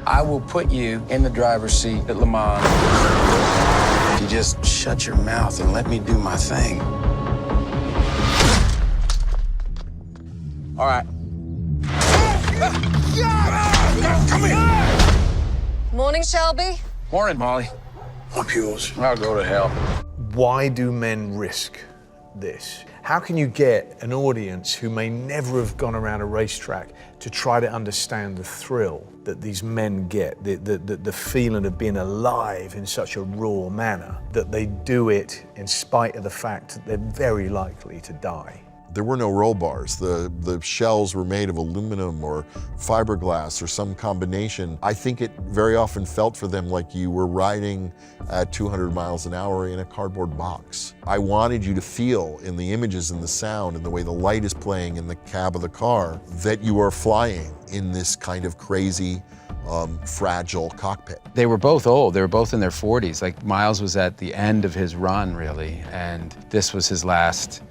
I will put you in the driver's seat at Le Mans. If you just shut your mouth and let me do my thing. All right. Come here. Morning, Shelby. Morning, Molly. I'm yours. I'll go to hell. Why do men risk this? How can you get an audience who may never have gone around a racetrack to try to understand the thrill that these men get, the feeling of being alive in such a raw manner, that they do it in spite of the fact that they're very likely to die? There were no roll bars. The shells were made of aluminum or fiberglass or some combination. I think it very often felt for them like you were riding at 200 miles an hour in a cardboard box. I wanted you to feel in the images and the sound and the way the light is playing in the cab of the car that you are flying in this kind of crazy, fragile cockpit. They were both old. They were both in their 40s. Like, Miles was at the end of his run, really, and this was his last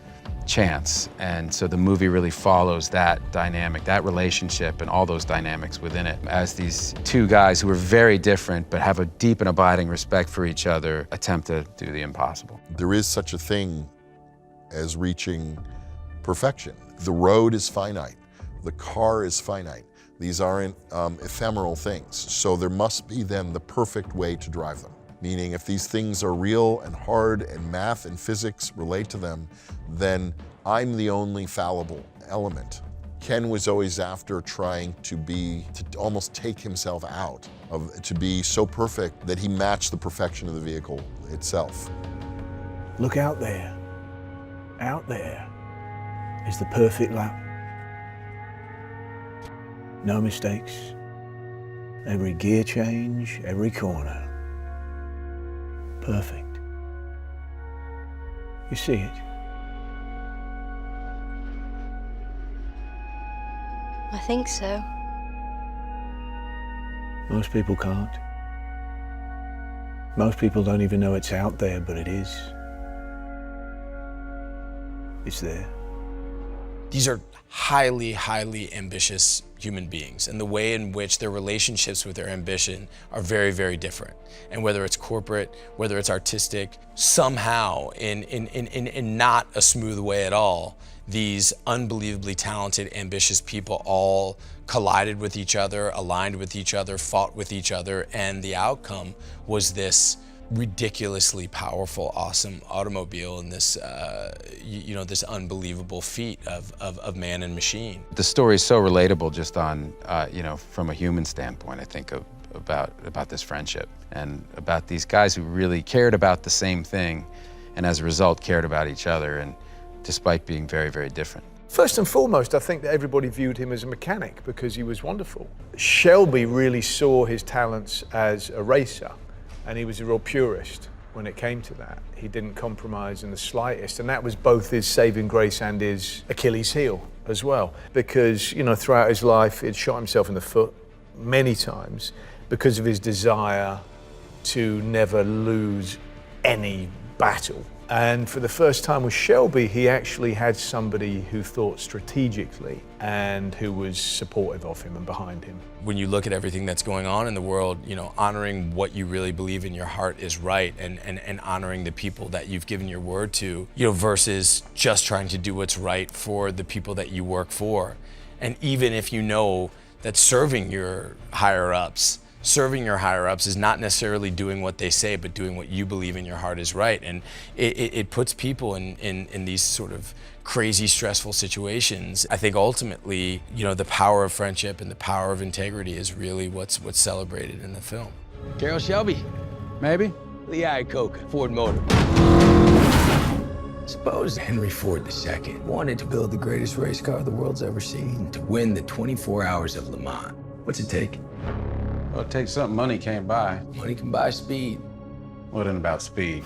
chance. And so the movie really follows that dynamic, that relationship, and all those dynamics within it, as these two guys who are very different but have a deep and abiding respect for each other attempt to do the impossible. There is such a thing as reaching perfection. The road is finite. The car is finite. These aren't ephemeral things. So there must be then the perfect way to drive them. Meaning, if these things are real and hard and math and physics relate to them, then I'm the only fallible element. Ken was always after trying to almost take himself out, to be so perfect that he matched the perfection of the vehicle itself. Look out there. Out there is the perfect lap. No mistakes. Every gear change, every corner. Perfect. You see it? I think so. Most people can't. Most people don't even know it's out there, but it is. It's there. These are highly, highly ambitious human beings, and the way in which their relationships with their ambition are very, very different. And whether it's corporate, whether it's artistic, somehow, in not a smooth way at all, these unbelievably talented, ambitious people all collided with each other, aligned with each other, fought with each other, and the outcome was this ridiculously powerful, awesome automobile and this, this unbelievable feat of man and machine. The story is so relatable just on, from a human standpoint, I think, about this friendship and about these guys who really cared about the same thing and as a result cared about each other, and despite being very, very different. First and foremost, I think that everybody viewed him as a mechanic because he was wonderful. Shelby really saw his talents as a racer, and he was a real purist when it came to that. He didn't compromise in the slightest, and that was both his saving grace and his Achilles heel as well. Because, throughout his life, he'd shot himself in the foot many times because of his desire to never lose any battle. And for the first time with Shelby, he actually had somebody who thought strategically and who was supportive of him and behind him. When you look at everything that's going on in the world, honoring what you really believe in your heart is right, and honoring the people that you've given your word to, versus just trying to do what's right for the people that you work for. And even if you know that serving your higher-ups is not necessarily doing what they say, but doing what you believe in your heart is right. And it puts people in these sort of crazy, stressful situations. I think ultimately, the power of friendship and the power of integrity is really what's celebrated in the film. Carroll Shelby, Maybe? Lee Iacocca, Ford Motor. Suppose Henry Ford II wanted to build the greatest race car the world's ever seen, to win the 24 hours of Le Mans. What's it take? Well, it takes something money can't buy. Money can buy speed. What about speed?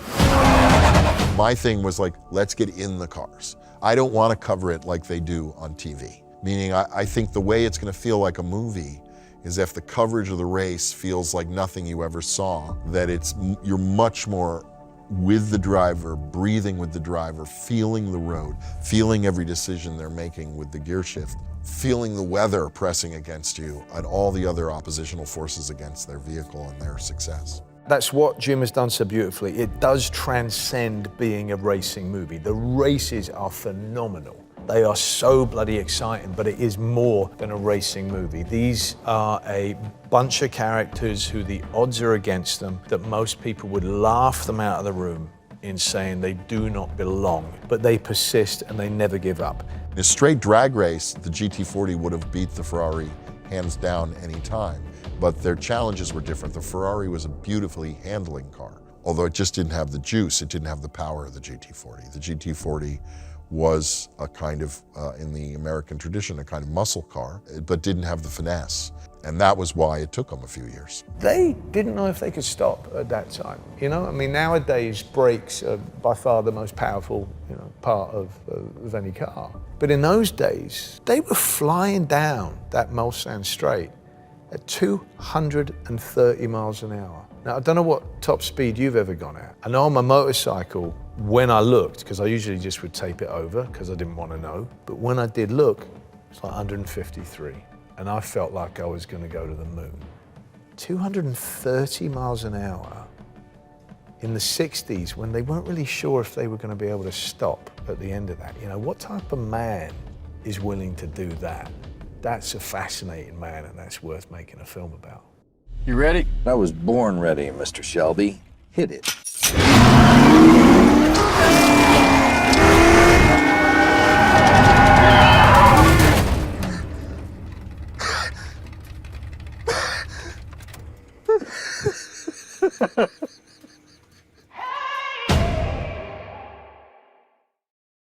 My thing was like, let's get in the cars. I don't want to cover it like they do on TV. Meaning, I think the way it's going to feel like a movie is if the coverage of the race feels like nothing you ever saw, that you're much more with the driver, breathing with the driver, feeling the road, feeling every decision they're making with the gear shift, feeling the weather pressing against you and all the other oppositional forces against their vehicle and their success. That's what Jim has done so beautifully. It does transcend being a racing movie. The races are phenomenal. They are so bloody exciting, but it is more than a racing movie. These are a bunch of characters who the odds are against them, that most people would laugh them out of the room in saying they do not belong, but they persist and they never give up. In a straight drag race, the GT40 would have beat the Ferrari hands down any time, but their challenges were different. The Ferrari was a beautifully handling car, although it just didn't have the juice, it didn't have the power of the GT40. The GT40 was a kind of, in the American tradition, a kind of muscle car, but didn't have the finesse. And that was why it took them a few years. They didn't know if they could stop at that time. You know, I mean, nowadays brakes are by far the most powerful, part of any car. But in those days, they were flying down that Mulsanne straight at 230 miles an hour. Now, I don't know what top speed you've ever gone at. I know on my motorcycle, when I looked, because I usually just would tape it over because I didn't want to know, but when I did look, it's like 153. And I felt like I was going to go to the moon. 230 miles an hour in the 60s, when they weren't really sure if they were going to be able to stop at the end of that. What type of man is willing to do that? That's a fascinating man, and that's worth making a film about. You ready? I was born ready, Mr. Shelby. Hit it.